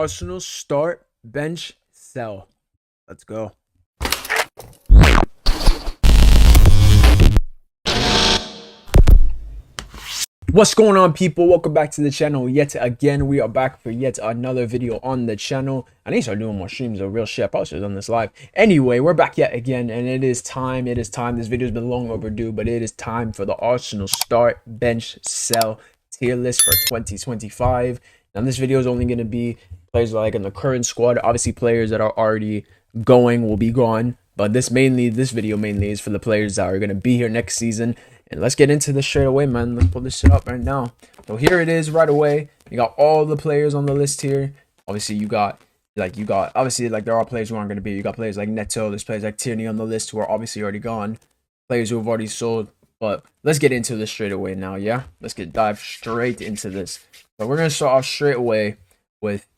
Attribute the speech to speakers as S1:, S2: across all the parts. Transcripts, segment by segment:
S1: Arsenal start, bench, sell. Let's go. What's going on, people? Welcome back to the channel yet again. We are back for yet another video on the channel. I need to start doing more streams of real shit. I probably should have done this live. Anyway, we're back yet again, and it is time. This video's been long overdue, but it is time for the Arsenal start, bench, sell tier list for 2025. Now, this video is only going to be players like in the current squad. Obviously, players that are already going will be gone, but this video mainly is for the players that are going to be here next season. And let's get into this straight away, man. Let's pull this shit up right now. So here it is right away. You got all the players on the list here. Obviously, you got obviously there are players who aren't going to be. You got players like Neto. There's players like Tierney on the list who are obviously already gone. Players who have already sold. But let's get into this straight away now, yeah? Let's dive straight into this. So we're going to start off straight away with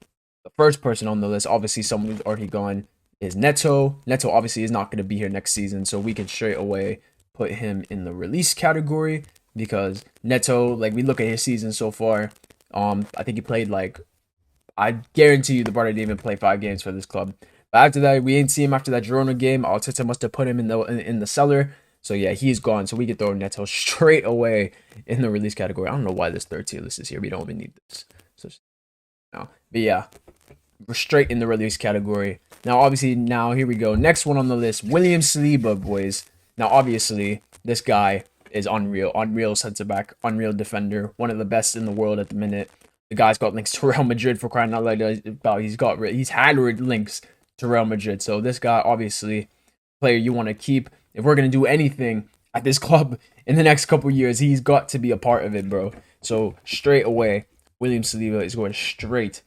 S1: the first person on the list. Obviously, someone who's already gone is Neto. Neto obviously is not going to be here next season, so we can straight away put him in the release category, because Neto, like, we look at his season so far, I think he played, I guarantee you the brother didn't even play 5 games for this club. But after that, we ain't see him after that Girona game. Arteta must have put him in the cellar. So yeah, he's gone. So we can throw Neto straight away in the release category. I don't know why this third tier list is here. We don't even need this. So no. But yeah, we're straight in the release category. Now, obviously, here we go. Next one on the list, William Saliba, boys. Now, obviously, this guy is unreal center back, unreal defender, one of the best in the world at the minute. The guy's got links to Real Madrid, for crying out loud. He's had links to Real Madrid. So this guy, obviously, player you want to keep. If we're gonna do anything at this club in the next couple years, he's got to be a part of it, bro. So straight away, William Saliba is going straight,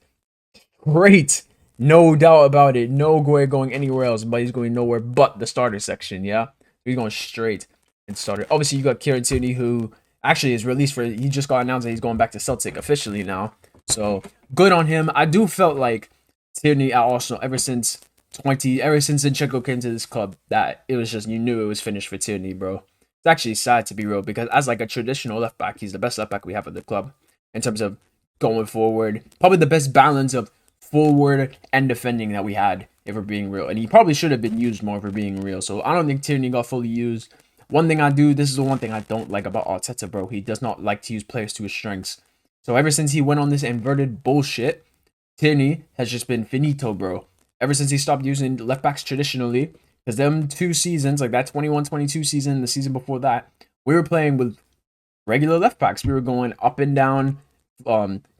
S1: no doubt about it. No going anywhere else, but he's going nowhere but the starter section. Yeah. He's going straight and started. Obviously, you got Kieran Tierney, who actually is released he just got announced that he's going back to Celtic officially now. So good on him. I do felt like Tierney at Arsenal ever since Zinchenko came to this club, that it was just, you knew it was finished for Tierney, bro. It's actually sad, to be real, because as like a traditional left back, he's the best left back we have at the club in terms of going forward. Probably the best balance of forward and defending that we had, if we're being real. And he probably should have been used more, if we're being real. So I don't think Tierney got fully used. This is the one thing I don't like about Arteta, bro. He does not like to use players to his strengths. So ever since he went on this inverted bullshit, Tierney has just been finito, bro. Ever since he stopped using left backs traditionally, because them 2 seasons, like that 21-22 season, the season before that, we were playing with regular left backs. We were going up and down,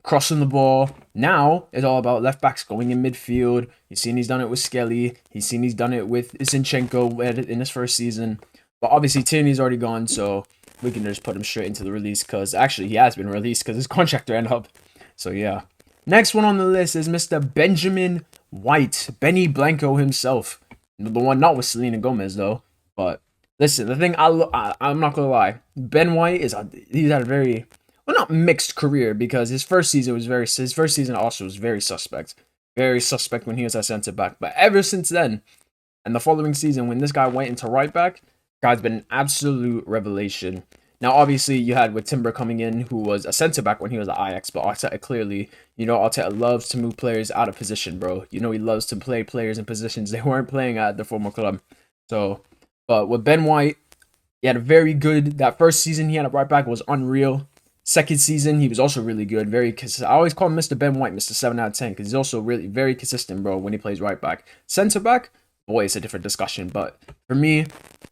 S1: crossing the ball. Now it's all about left backs going in midfield. You've seen he's done it with Skelly. He's done it with Zinchenko in his first season. But obviously Tierney's already gone, so we can just put him straight into the release, because actually he has been released because his contract ran up. So yeah. Next one on the list is Mr. Benjamin White, Benny Blanco himself. The one not with Selena Gomez though. But listen, the thing I'm not gonna lie, Ben White he's had a very, well, not mixed career, because his first season also was very suspect. Very suspect when he was at centre back. But ever since then, and the following season when this guy went into right back, guy's been an absolute revelation. Now, obviously, you had with Timber coming in, who was a centre back when he was at Ajax, but Arteta clearly, Arteta loves to move players out of position, bro. He loves to play players in positions they weren't playing at the former club. So, but with Ben White, he had a very good, that first season he had at right back was unreal. Second season, he was also really good. Very consistent. I always call him Mr. Ben White, Mr. 7 out of 10, because he's also really very consistent, bro, when he plays right back. Centre back, boy, it's a different discussion. But for me,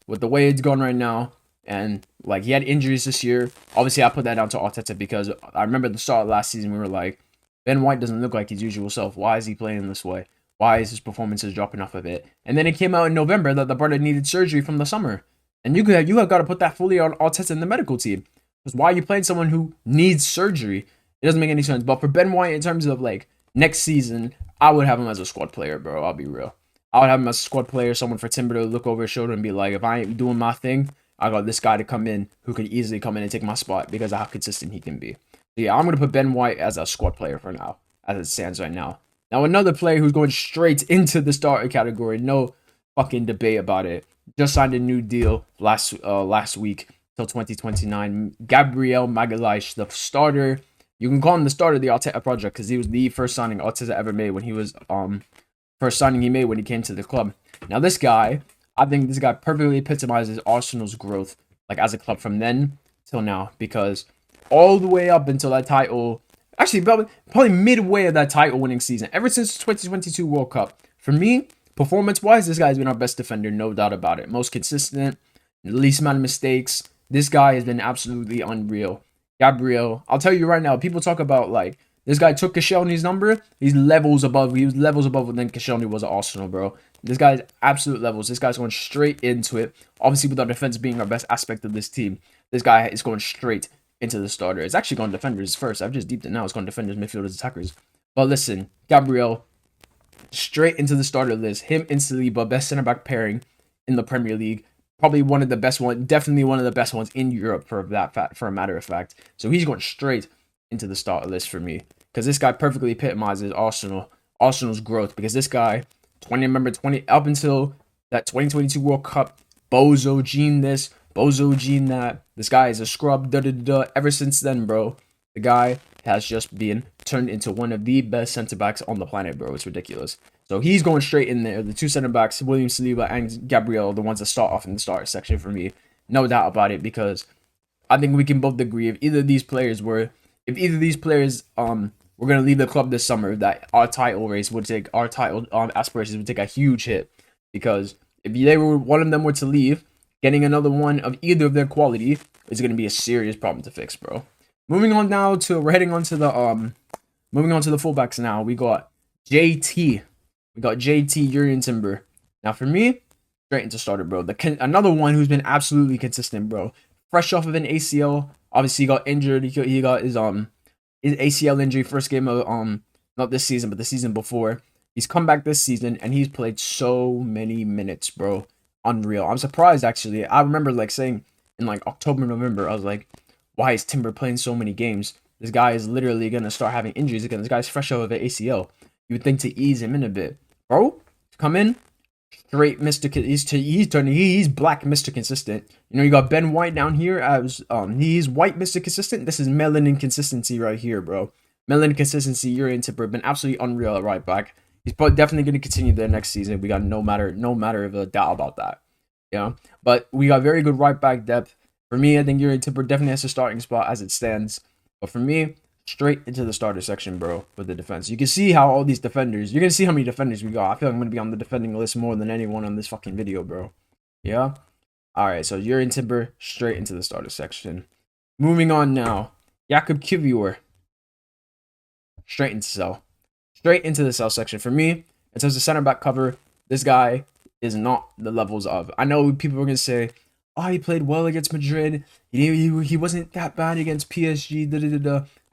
S1: with the way it's going right now, and like he had injuries this year, obviously I put that down to Arteta, because I remember at the start of last season we were like, Ben White doesn't look like his usual self. Why is he playing this way? Why is his performances dropping off a bit? And then it came out in November that the brother needed surgery from the summer, and you have got to put that fully on Arteta and the medical team. Because why are you playing someone who needs surgery? It doesn't make any sense. But for Ben White, in terms of like next season, I would have him as a squad player, bro. I'll be real. I would have him as a squad player, someone for Timber to look over his shoulder and be like, if I ain't doing my thing, I got this guy to come in who could easily come in and take my spot because of how consistent he can be. So yeah, I'm going to put Ben White as a squad player for now, as it stands right now. Now, another player who's going straight into the starter category, no fucking debate about it. Just signed a new deal last week till 2029. Gabriel Magalhaes, the starter You can call him the start of the Arteta project because he was the first signing Arteta ever made when he was first signing he made when he came to the club. Now this guy, I think this guy perfectly epitomizes Arsenal's growth, like as a club from then till now, because all the way up until that title, actually probably midway of that title winning season, ever since 2022 World Cup, for me, performance wise, this guy's been our best defender, no doubt about it. Most consistent, least amount of mistakes. This guy has been absolutely unreal. Gabriel, I'll tell you right now, people talk about like this guy took Koscielny's number. He's levels above. He was levels above than Koscielny was at Arsenal, bro. This guy's absolute levels. This guy's going straight into it. Obviously, with our defense being our best aspect of this team, this guy is going straight into the starter. It's actually going defenders first. I've just deeped it now. It's going defenders, midfielders, attackers. But listen, Gabriel, straight into the starter list. Him and Saliba, best center back pairing in the Premier League. Probably one of the best ones. Definitely one of the best ones in Europe for a matter of fact. So he's going straight into the starter list for me, because this guy perfectly epitomizes Arsenal's growth. Because this guy, 20 up until that 2022 World Cup, Bozo Gene this, Bozo Gene that. This guy is a scrub. Ever since then, bro, the guy has just been turned into one of the best center backs on the planet, bro. It's ridiculous. So he's going straight in there. The two center backs, William Saliba and Gabriel, the ones that start off in the starter section for me. No doubt about it, because I think we can both agree if either of these players were going to leave the club this summer, that our title aspirations would take a huge hit. Because if one of them were to leave, getting another one of either of their quality is going to be a serious problem to fix, bro. Moving on now we're heading on to the fullbacks now. We got JT. Jurriën Timber. Now for me, straight into starter, bro. Another one who's been absolutely consistent, bro. Fresh off of an ACL. Obviously, he got injured. He got his ACL injury first game of not this season, but the season before. He's come back this season and he's played so many minutes, bro. Unreal. I'm surprised actually. I remember like saying in like October, November, I was like, why is Timber playing so many games? This guy is literally gonna start having injuries again. This guy's fresh off of an ACL. You would think to ease him in a bit, bro. Come in. Straight Mr. He's black Mr. Consistent. You know, you got Ben White down here as he's white Mr. Consistent. This is melanin consistency right here, bro. Melanin consistency. Jurriën Timber been absolutely unreal at right back. He's probably definitely going to continue there next season. We got no matter of a doubt about that. Yeah, but we got very good right back depth. For me, I think Jurriën Timber definitely has a starting spot as it stands. But for me, straight into the starter section, bro, with the defense. You can see how all these defenders, you're going to see how many defenders we got. I feel like I'm going to be on the defending list more than anyone on this fucking video, bro. Yeah? Alright, so Jurriën Timber, straight into the starter section. Moving on now. Jakub Kiwior. Straight into cell. Straight into the cell section. For me, in terms of center back cover, this guy is not the levels of. I know people are going to say, oh, he played well against Madrid. He wasn't that bad against PSG.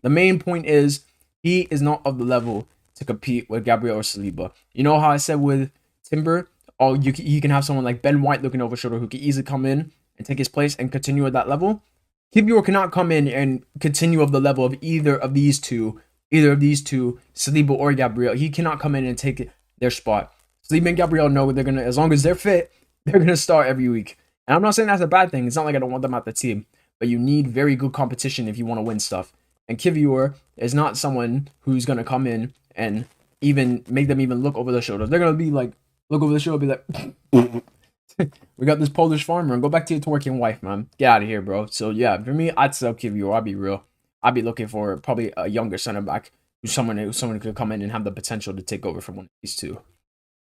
S1: The main point is he is not of the level to compete with Gabriel or Saliba. You know how I said with Timber, you can have someone like Ben White looking over shoulder who can easily come in and take his place and continue at that level. Kiwior cannot come in and continue of the level of either of these two, Saliba or Gabriel. He cannot come in and take their spot. Saliba and Gabriel know they're gonna, as long as they're fit, they're gonna start every week. And I'm not saying that's a bad thing. It's not like I don't want them out the team, but you need very good competition if you want to win stuff. And Kiwior is not someone who's gonna come in and even make them even look over their shoulders. They're gonna be like, look over the shoulder, be like, we got this Polish farmer, and go back to your twerking wife, man. Get out of here, bro. So yeah, for me, I'd sell Kiwior. I'll be real. I'd be looking for probably a younger center back who's someone who could come in and have the potential to take over from one of these two.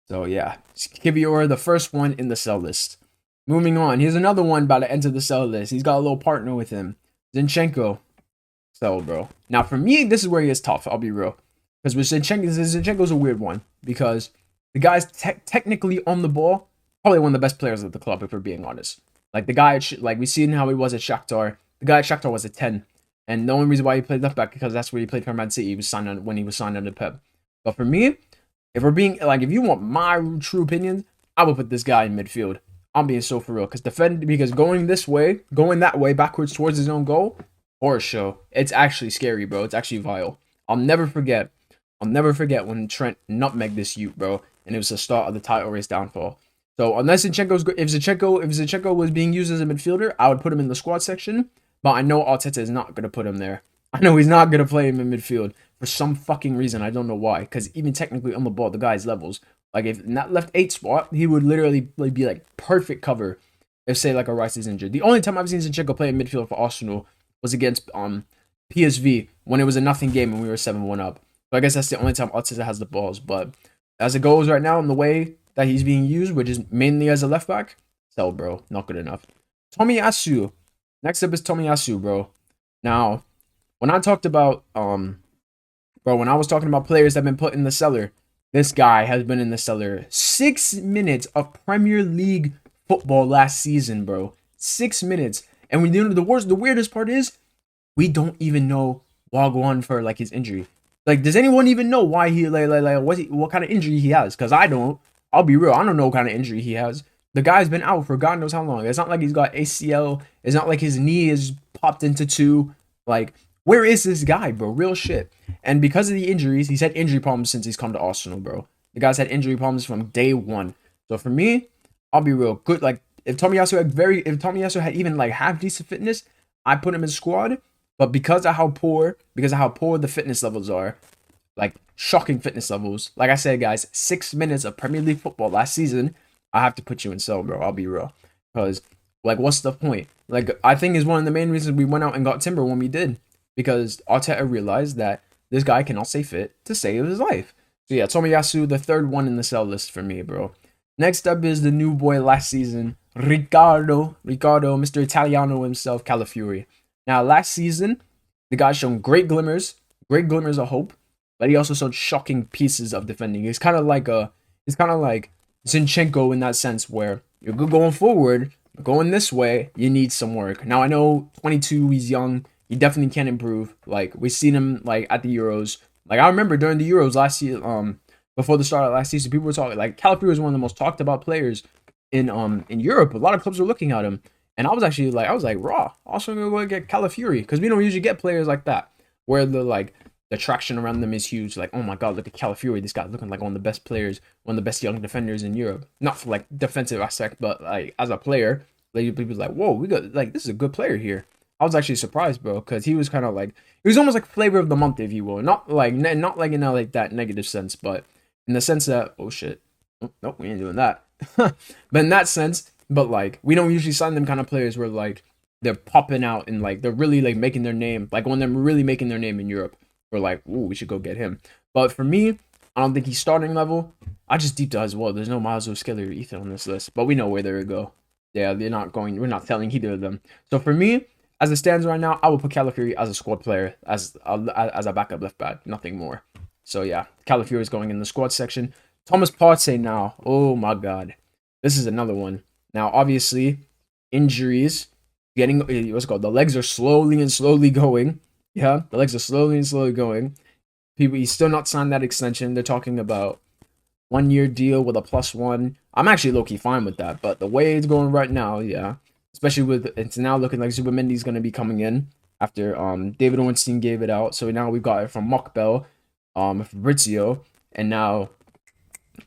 S1: So yeah, Kiwior, the first one in the sell list. Moving on, here's another one about to enter the sell list. He's got a little partner with him, Zinchenko. Sell, bro. Now for me, this is where he gets tough. I'll be real, because with Zinchenko's a weird one, because the guy's technically on the ball, probably one of the best players of the club, if we're being honest. Like the guy, like we seen how he was at Shakhtar. The guy at Shakhtar was a 10. And the only reason why he played left back because that's where he played for Man City. When he was signed under Pep. But for me, if you want my true opinion, I would put this guy in midfield. I'm being so for real, because going that way backwards towards his own goal, horror show. It's actually scary, bro. It's actually vile. I'll never forget when Trent nutmegged this Ute, bro, and it was the start of the title race downfall. So unless if Zinchenko was being used as a midfielder, I would put him in the squad section. But I know Arteta is not going to put him there. I know he's not gonna play him in midfield for some fucking reason. I don't know why. Because even technically on the ball, the guy's levels. Like if in that left 8 spot, he would literally like, be like perfect cover if say like a Rice is injured. The only time I've seen Zinchenko play in midfield for Arsenal was against PSV when it was a nothing game and we were 7-1 up. So I guess that's the only time Arteta has the balls. But as it goes right now in the way that he's being used, which is mainly as a left back, sell, bro. Not good enough. Tomiyasu. Next up is Tomiyasu, bro. Now, when I talked about when I was talking about players that have been put in the cellar, this guy has been in the cellar 6 minutes of Premier League football last season, bro. 6 minutes. And we do the weirdest part is we don't even know Wagwan for like his injury. Like, does anyone even know why he what kind of injury he has? Because I don't. I'll be real. I don't know what kind of injury he has. The guy's been out for God knows how long. It's not like he's got ACL. It's not like his knee is popped into two. Like, where is this guy, bro? Real shit. And because of the injuries, he's had injury problems since he's come to Arsenal, bro. The guy's had injury problems from day one. So for me, I'll be real. Good. Like, if Tomiyasu had even like half decent fitness, I put him in squad. But because of how poor the fitness levels are, like shocking fitness levels. Like I said, guys, 6 minutes of Premier League football last season, I have to put you in sell, bro. I'll be real. Because, like, what's the point? Like, I think is one of the main reasons we went out and got Timber when we did. Because Arteta realized that this guy cannot stay fit to save his life. So yeah, Tomiyasu, the third one in the sell list for me, bro. Next up is the new boy last season, Ricardo, Mr. Italiano himself, Calafiori. Now, last season, the guy's shown great glimmers of hope, but he also showed shocking pieces of defending. He's kind of like Zinchenko in that sense, where you're good going forward, going this way, you need some work. Now, I know 22, he's young, he definitely can improve. Like, we've seen him like at the Euros. Like, I remember during the Euros last year, before the start of last season, people were talking like Calafiori was one of the most talked about players in Europe. A lot of clubs were looking at him. And I was like, raw. Also gonna go get Calafiori because we don't usually get players like that where the traction around them is huge. Like, oh my god, look at Calafiori. This guy's looking like one of the best players, one of the best young defenders in Europe. Not for like defensive aspect, but like as a player, like people's like, whoa, we got like this is a good player here. I was actually surprised, bro, because he was kind of like he was almost like flavor of the month, if you will. Not like in a like that negative sense, but in the sense that oh shit, nope, we ain't doing that. But in that sense. But like we don't usually sign them kind of players where like they're popping out and like they're really like making their name, like when they're really making their name in Europe. We're like, ooh, we should go get him. But for me, I don't think he's starting level. I just deep dive as well. There's no Miles Skelly or Ethan on this list, but we know where they would go. Yeah, they're not going. We're not telling either of them. So for me, as it stands right now, I will put Calafiori as a squad player, as a backup left back, nothing more. So yeah, Calafiori is going in the squad section. Thomas Partey now. Oh my god, this is another one. Now, obviously, injuries, getting what's it called? The legs are slowly going. Yeah, the legs are slowly going. He's still not signed that extension. They're talking about 1 year deal with a +1. I'm actually low-key fine with that, but the way it's going right now, yeah, especially with it's now looking like Zubamendi's gonna be coming in after David Ornstein gave it out. So now we've got it from Mokbel, Fabrizio, and now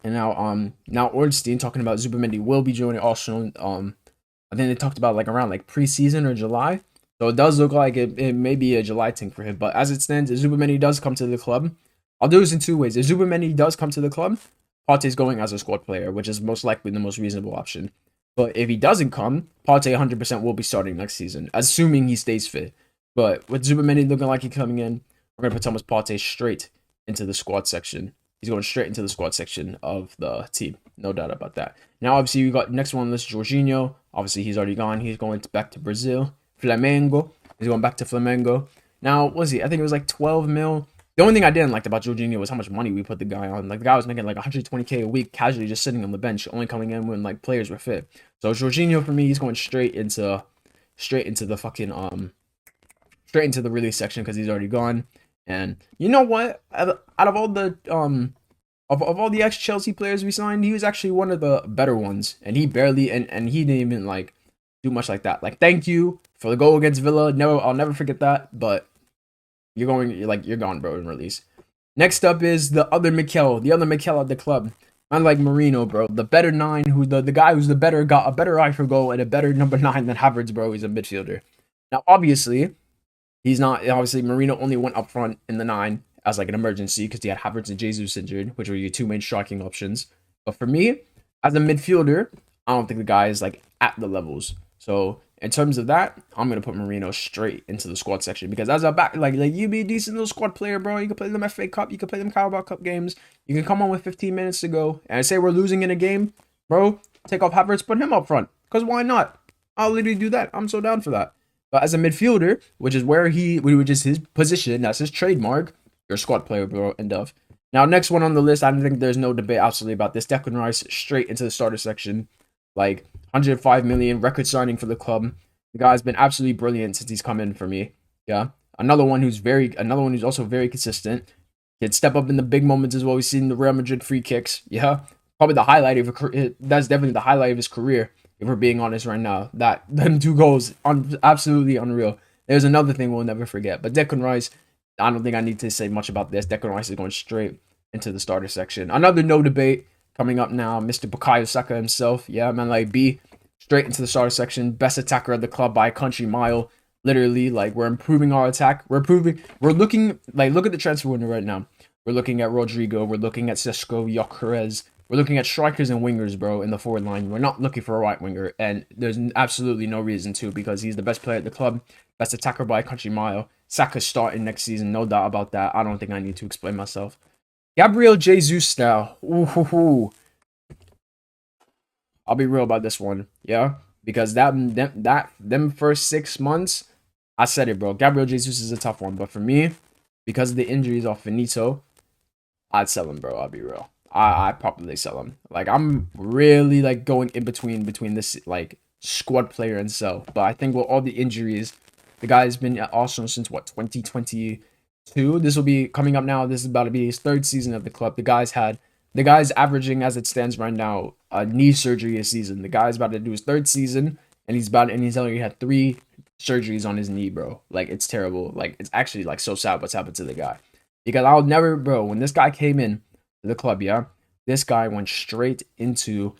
S1: Ornstein talking about Zubamendi will be joining Arsenal. I think they talked about like around like preseason or July. So it does look like it may be a July thing for him. But as it stands, if Zubamendi does come to the club, I'll do this in two ways. If Zubamendi does come to the club, Partey's going as a squad player, which is most likely the most reasonable option. But if he doesn't come, Partey 100% will be starting next season, assuming he stays fit. But with Zubamendi looking like he's coming in, we're going to put Thomas Partey straight into the squad section. He's going straight into the squad section of the team. No doubt about that. Now, obviously, we got next one on the list, Jorginho. Obviously, he's already gone. He's going back to Brazil. Flamengo. He's going back to Flamengo. Now, what was he? I think it was like 12 mil. The only thing I didn't like about Jorginho was how much money we put the guy on. Like, the guy was making like 120K a week, casually just sitting on the bench, only coming in when like players were fit. So Jorginho for me, he's going straight into the fucking straight into the release section because he's already gone. And you know what? Out of all the of all the ex-Chelsea players we signed, he was actually one of the better ones. And he barely and he didn't even like do much like that. Like, thank you for the goal against Villa. I'll never forget that. But you're gone, bro, in release. Next up is the other Mikel at the club. Unlike Marino, bro, the better 9, who the guy who's the better, got a better eye for goal and a better number 9 than Havertz, bro. He's a midfielder. Now, obviously, He's not obviously Marino only went up front in the 9 as like an emergency because he had Havertz and Jesus injured, which were your two main striking options. But for me, as a midfielder, I don't think the guy is like at the levels. So in terms of that, I'm gonna put Marino straight into the squad section because as a back, like you be a decent little squad player, bro. You can play them FA Cup, you can play them Carabao Cup games. You can come on with 15 minutes to go and say we're losing in a game, bro. Take off Havertz, put him up front. Cause why not? I'll literally do that. I'm so down for that. But as a midfielder, which is his position, that's his trademark, you're a squad player, bro, and Dove. Now, next one on the list, I don't think there's no debate absolutely about this. Declan Rice straight into the starter section. Like 105 million record signing for the club. The guy's been absolutely brilliant since he's come in for me. Yeah. Another one who's also very consistent. He'd step up in the big moments as well. We've seen the Real Madrid free kicks. Yeah. Probably the highlight of that's definitely the highlight of his career, if we're being honest right now. That them two goals, absolutely unreal. There's another thing we'll never forget. But Declan Rice, I don't think I need to say much about this. Declan Rice is going straight into the starter section. Another no debate coming up now, Mr. Bukayo Saka himself. Yeah, man, like B, straight into the starter section. Best attacker of the club by a country mile. Literally, like we're improving our attack. We're looking, like, look at the transfer window right now. We're looking at Rodrigo. We're looking at Sesco, Gyökeres. We're looking at strikers and wingers, bro, in the forward line. We're not looking for a right winger, and there's absolutely no reason to because he's the best player at the club, best attacker by a country mile. Saka's starting next season, no doubt about that. I don't think I need to explain myself. Gabriel Jesus now. Ooh. I'll be real about this one, yeah, because them first 6 months, I said it, bro. Gabriel Jesus is a tough one, but for me, because of the injuries of Finito, I'd sell him, bro. I'll be real. I probably sell him. Like I'm really like going in between this like squad player and sell. But I think with all the injuries, the guy's been at Arsenal since what 2022. This will be coming up now. This is about to be his third season of the club. The guy's averaging as it stands right now a knee surgery a season. The guy's about to do his third season and he's already had 3 surgeries on his knee, bro. Like it's terrible. Like it's actually like so sad what's happened to the guy. Because I'll never, bro, when this guy came in to the club, yeah, this guy went straight into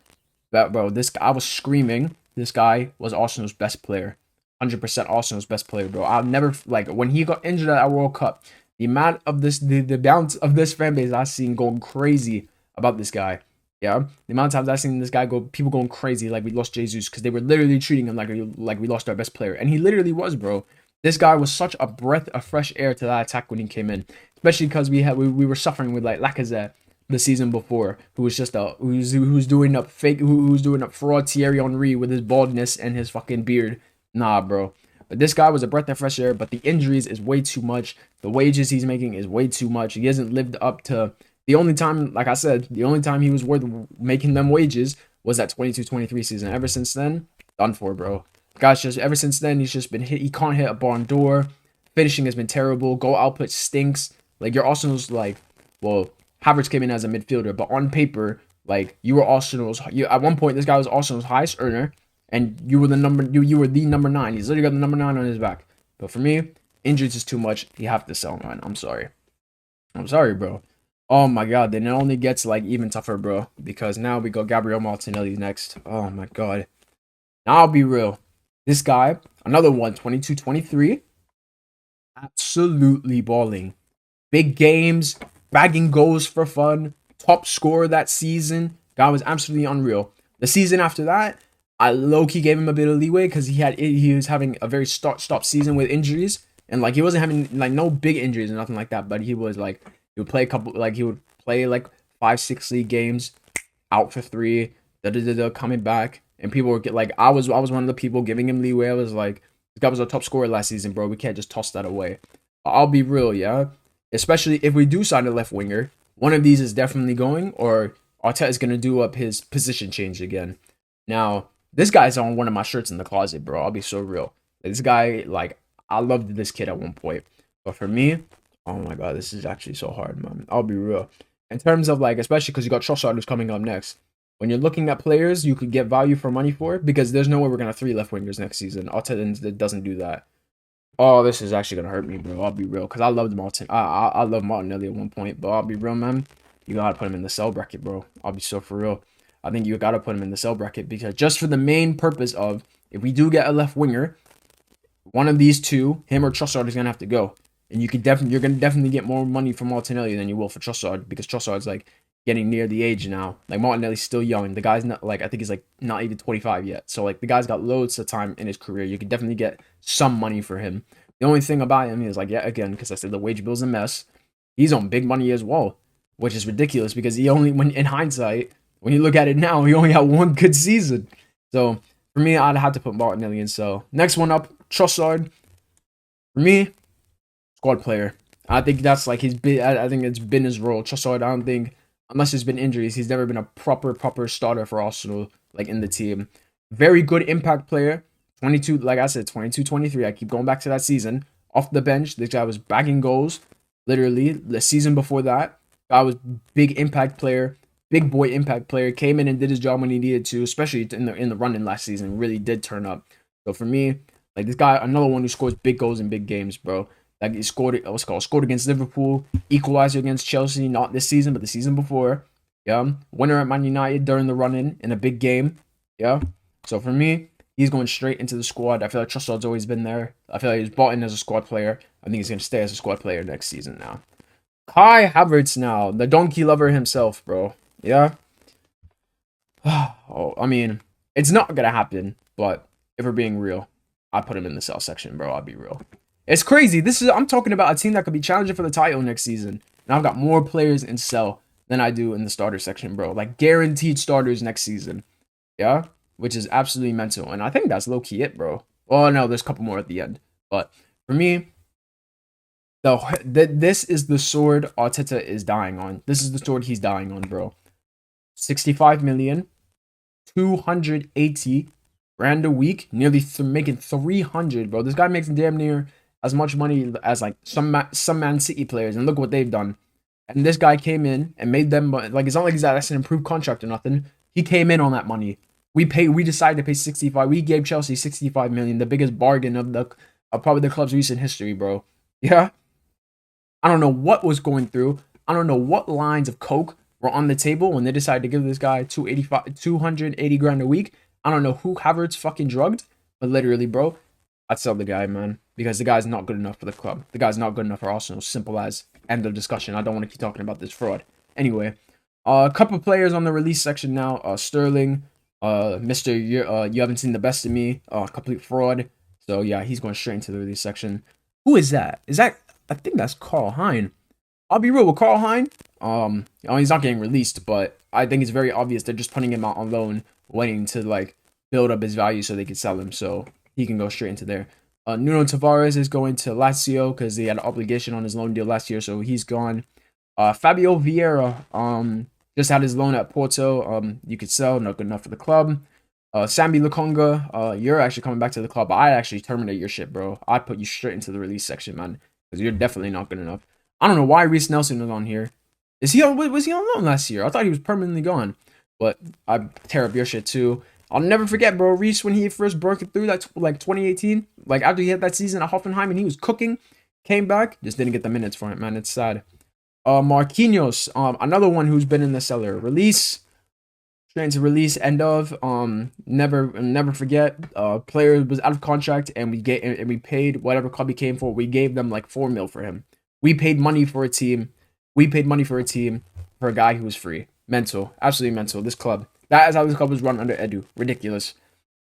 S1: that, bro. This guy, I was screaming. This guy was Arsenal's best player. 100% Arsenal's best player, bro. I'll never, like, when he got injured at our World Cup, the amount of the bounce of this fan base I've seen going crazy about this guy. Yeah, the amount of times I've seen this guy people going crazy like we lost Jesus because they were literally treating him like we lost our best player, and he literally was, bro. This guy was such a breath of fresh air to that attack when he came in, especially because we were suffering with like Lacazette the season before, who was just who's doing up who's doing up fraud Thierry Henry with his baldness and his fucking beard. Nah, bro. But this guy was a breath of fresh air, but the injuries is way too much. The wages he's making is way too much. He hasn't lived up to the only time, like I said, the only time he was worth making them wages was that 22-23 season. Ever since then, done for, bro. Guys, just ever since then, he's just been hit. He can't hit a barn door. Finishing has been terrible. Goal output stinks. Like your Arsenal's like, well, Havertz came in as a midfielder, but on paper, like you were Arsenal's. At one point, this guy was Arsenal's highest earner, and you were the number 9. He's literally got the number 9 on his back. But for me, injuries is too much. You have to sell, man. I'm sorry, bro. Oh my god, then it only gets like even tougher, bro. Because now we got Gabriel Martinelli next. Oh my god. Now I'll be real. This guy, another one, 22-23. Absolutely balling. Big games, bagging goals for fun. Top scorer that season. Guy was absolutely unreal. The season after that, I low-key gave him a bit of leeway because he was having a very start-stop season with injuries. And like he wasn't having like no big injuries or nothing like that. But he was like he would play he would play like 5-6 league games, out for 3, coming back, and people were like, I was one of the people giving him leeway. I was like, this guy was a top scorer last season, bro. We can't just toss that away. I'll be real, yeah. Especially if we do sign a left winger, one of these is definitely going, or Arteta is gonna do up his position change again. Now, this guy's on one of my shirts in the closet, bro. I'll be so real. This guy, like, I loved this kid at one point, but for me, oh my god, this is actually so hard, man. I'll be real. In terms of like, especially because you got Trossard who's coming up next. When you're looking at players you could get value for money for, because there's no way we're gonna have 3 left wingers next season. Arteta doesn't do that. Oh, this is actually gonna hurt me, bro. I'll be real, because I loved Martin. I love Martinelli at one point, but I'll be real, man. You gotta put him in the sell bracket, bro. I'll be so for real. I think you gotta put him in the sell bracket because just for the main purpose of if we do get a left winger, One of these two, him or Trossard, is gonna have to go. And you're gonna definitely get more money from Martinelli than you will for Trossard because Trossard's like getting near the age now. Like Martinelli's still young. The guy's not like I think he's like not even 25 yet. So like the guy's got loads of time in his career. You could definitely get some money for him. The only thing about him is like yeah again because I said the wage bill's a mess. He's on big money as well, which is ridiculous because he only when in hindsight when you look at it now he only had one good season. So for me I'd have to put Martinelli in. So next one up Trossard. For me squad player. I think that's like his been. I think it's been his role. Trossard, I don't think unless there's been injuries, he's never been a proper starter for Arsenal like in the team. Very good impact player. 22, like I said, 22, 23. I keep going back to that season. Off the bench, this guy was bagging goals. Literally, the season before that, guy was big impact player, big boy impact player. Came in and did his job when he needed to, especially in the run in last season. Really did turn up. So for me, like this guy, another one who scores big goals in big games, bro. Like he scored against Liverpool, equalizer against Chelsea, not this season, but the season before. Yeah. Winner at Man United during the run in a big game. Yeah. So for me, he's going straight into the squad. I feel like Trossard's always been there. I feel like he's bought in as a squad player. I think he's gonna stay as a squad player next season now. Kai Havertz now, the donkey lover himself, bro. Yeah. Oh, I mean, it's not gonna happen, but if we're being real, I put him in the sell section, bro. I'll be real. It's crazy. I'm talking about a team that could be challenging for the title next season. And I've got more players in sell than I do in the starter section, bro. Like guaranteed starters next season. Yeah? Which is absolutely mental. And I think that's low key it, bro. Oh no, there's a couple more at the end. But for me, this is the sword Arteta is dying on. This is the sword he's dying on, bro. 65 million, 280 grand a week, nearly making 300, bro. This guy makes damn near as much money as like some Man City players, and look what they've done. And this guy came in and made them like it's not like that's an improved contract or nothing. He came in on that money. We decided to pay 65. We gave Chelsea 65 million, the biggest bargain of probably the club's recent history, bro. Yeah. I don't know what was going through. I don't know what lines of coke were on the table when they decided to give this guy 280 grand a week. I don't know who Havertz fucking drugged, but literally, bro, I'd sell the guy, man, because the guy's not good enough for the club. The guy's not good enough for Arsenal. Simple as. End of discussion. I don't want to keep talking about this fraud. Anyway, a couple players on the release section now. Sterling, Mister, you haven't seen the best of me. Complete fraud. So yeah, he's going straight into the release section. Who is that? I think that's Carl Hein. I'll be real with Carl Hein. He's not getting released, but I think it's very obvious they're just putting him out on loan, waiting to like build up his value so they can sell him. So he can go straight into there. Nuno Tavares is going to Lazio because he had an obligation on his loan deal last year, so he's gone. Fabio Vieira just had his loan at Porto. You could sell, not good enough for the club. Sambi Lokonga, you're actually coming back to the club. I'd actually terminate your shit, bro. I'd put you straight into the release section, man, because you're definitely not good enough. I don't know why Reece Nelson was on here. Was he on loan last year? I thought he was permanently gone, but I tear up your shit too. I'll never forget, bro, Reece when he first broke it through that like 2018, like after he had that season at Hoffenheim and he was cooking, came back, just didn't get the minutes for it, man. It's sad. Marquinhos, another one who's been in the cellar. Release, trying to release, end of. Never forget. Player was out of contract and we paid whatever club he came for. We gave them like 4 mil for him. We paid money for a team. We paid money for a team for a guy who was free. Mental, absolutely mental. This club. That is how this club was run under Edu. Ridiculous.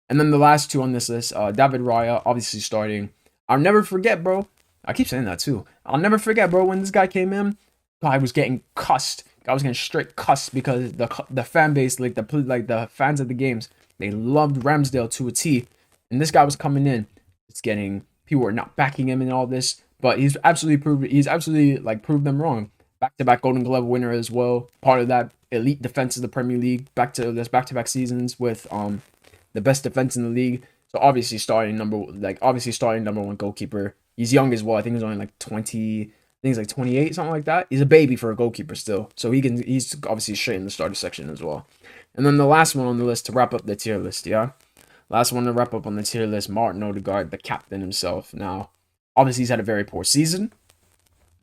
S1: And then the last two on this list, David Raya, obviously starting. I'll never forget, bro. I keep saying that too. I'll never forget, bro, when this guy came in, guy was getting cussed. Guy was getting straight cussed because the fan base, like the fans of the games, they loved Ramsdale to a T. And this guy was coming in. It's getting people were not backing him and all this, but he's absolutely proved them wrong. Back-to-back Golden Glove winner as well. Part of that elite defense of the Premier League. Back-to-back seasons with the best defense in the league. So obviously starting number one goalkeeper. He's young as well. I think he's only like 20. I think he's like 28, something like that. He's a baby for a goalkeeper still. So he's obviously straight in the starter section as well. And then the last one on the list to wrap up the tier list, yeah. Last one to wrap up on the tier list, Martin Odegaard, the captain himself. Now, obviously he's had a very poor season.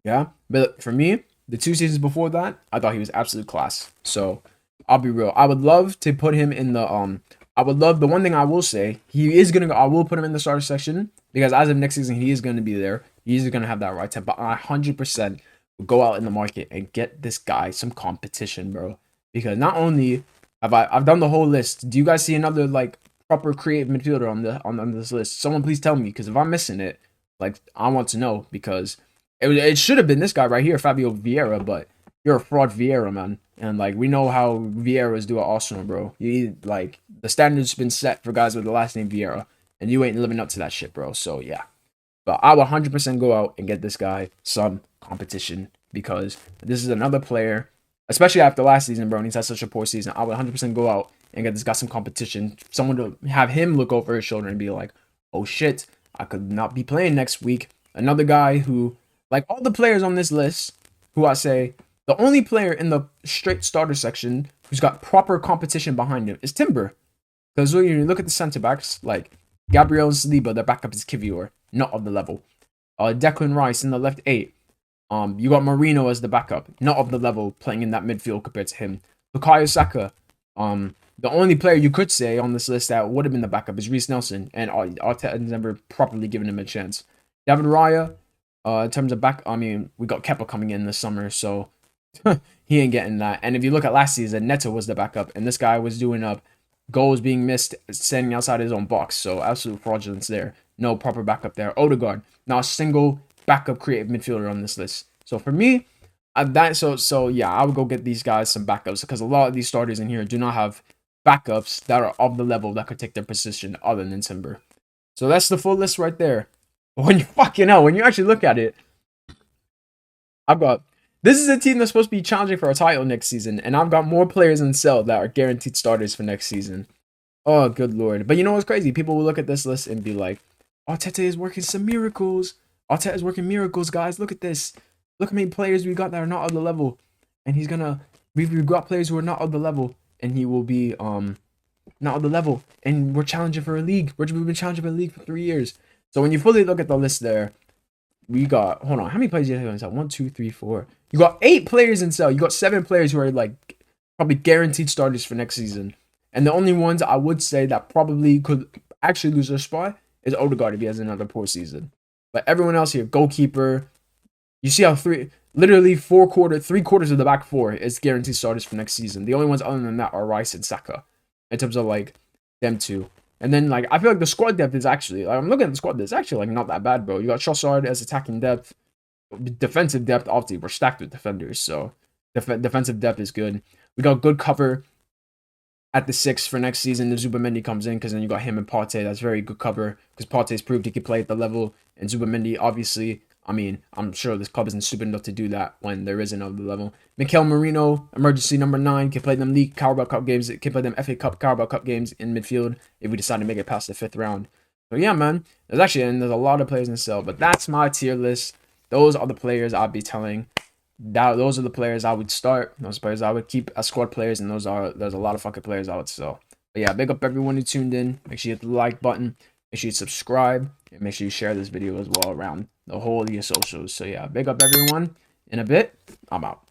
S1: Yeah. But for me, the 2 seasons before that, I thought he was absolute class. So I'll be real. I would love to put him in the I would love, the one thing I will say, he is gonna go, I will put him in the starter section because as of next season, he is gonna be there. He's gonna have that right time. But I 100% will go out in the market and get this guy some competition, bro. Because not only I've done the whole list. Do you guys see another like proper creative midfielder on this list? Someone please tell me, because if I'm missing it, like I want to know, because it should have been this guy right here, Fabio Vieira, but you're a fraud Vieira, man. And like we know how Vieiras do at Arsenal, bro. Like the standard's been set for guys with the last name Vieira, and you ain't living up to that shit, bro. So yeah. But I will 100% go out and get this guy some competition because this is another player, especially after last season, bro. And he's had such a poor season. I would 100% go out and get this guy some competition. Someone to have him look over his shoulder and be like, oh shit, I could not be playing next week. Another guy who, like all the players on this list, who I say, the only player in the straight starter section who's got proper competition behind him is Timber. Because when you look at the center backs, like Gabriel and Saliba, their backup is Kivior, not of the level. Declan Rice in the left 8. You got Marino as the backup, not of the level, playing in that midfield compared to him. Bukayo Saka, the only player you could say on this list that would have been the backup is Reece Nelson, and Arteta has never properly given him a chance. David Raya, in terms of back, I mean, we got Kepa coming in this summer, so he ain't getting that. And if you look at last season, Neto was the backup, and this guy was doing up goals being missed, standing outside his own box, so absolute fraudulence there. No proper backup there. Odegaard, not a single backup creative midfielder on this list. So for me, yeah, I would go get these guys some backups because a lot of these starters in here do not have backups that are of the level that could take their position other than Timber. So that's the full list right there. But when you actually look at it, this is a team that's supposed to be challenging for a title next season, and I've got more players in sell that are guaranteed starters for next season. Oh, good lord. But you know what's crazy? People will look at this list and be like, Arteta is working some miracles. Arteta is working miracles, guys. Look at this. Look how many players we got that are not of the level. And we've got players who are not of the level. And he will be, not of the level. And we're challenging for a league. We've been challenging for a league for 3 years. So when you fully look at the list there, we got, hold on, how many players do you have in sell? 1, 2, 3, 4. You got 8 players in sell. You got 7 players who are like probably guaranteed starters for next season. And the only ones I would say that probably could actually lose their spot is Odegaard if he has another poor season. But everyone else here, goalkeeper, you see how three quarters of the back four is guaranteed starters for next season. The only ones other than that are Rice and Saka in terms of like them two. And then like I feel like the squad depth is actually, like I'm looking at the squad, it's actually like not that bad, bro. You got Trossard as attacking depth, defensive depth. Obviously, we're stacked with defenders, so defensive depth is good. We got good cover at the 6 for next season. The Zubamendi comes in because then you got him and Partey. That's very good cover because Partey's proved he can play at the level, and Zubamendi obviously. I mean, I'm sure this club isn't stupid enough to do that when there isn't of the level. Mikel Merino, emergency number 9, can play them League Carabao Cup games, can play them FA Cup, Carabao Cup games in midfield if we decide to make it past the 5th round. So yeah, man, there's a lot of players in the sell, but that's my tier list. Those are the players I'd be telling. Those are the players I would start. Those players I would keep as squad players, and there's a lot of fucking players I would sell. But yeah, big up everyone who tuned in. Make sure you hit the like button. Make sure you subscribe, and make sure you share this video as well around the whole of your socials. So yeah, big up everyone. In a bit, I'm out.